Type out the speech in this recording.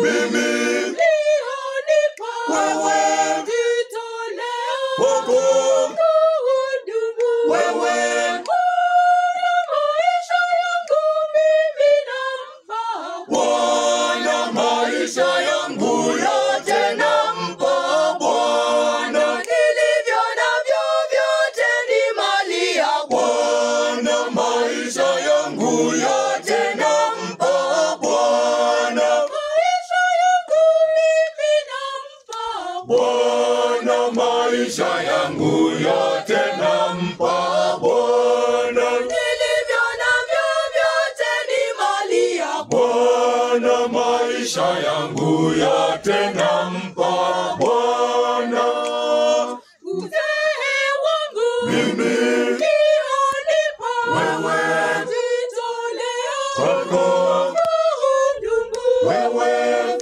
mimi ulionipa wewe jitolea wako kuhudumu wewe maisha yangu mimi nampa Bwana, maisha yangu yote nampa Bwana, nilivyo navyo vyote ni mali ya Bwana, maisha yangu yote nampa Bwana, maisha yangu mimi nampa Bwana, maisha yangu yote nampa Bwana, nilivyo navyo vyote ni mali ya Bwana, maisha yangu yote nampa Bwana. uzee wangu Mimi ulionipa wewe jitolea wako kuhudumu wewe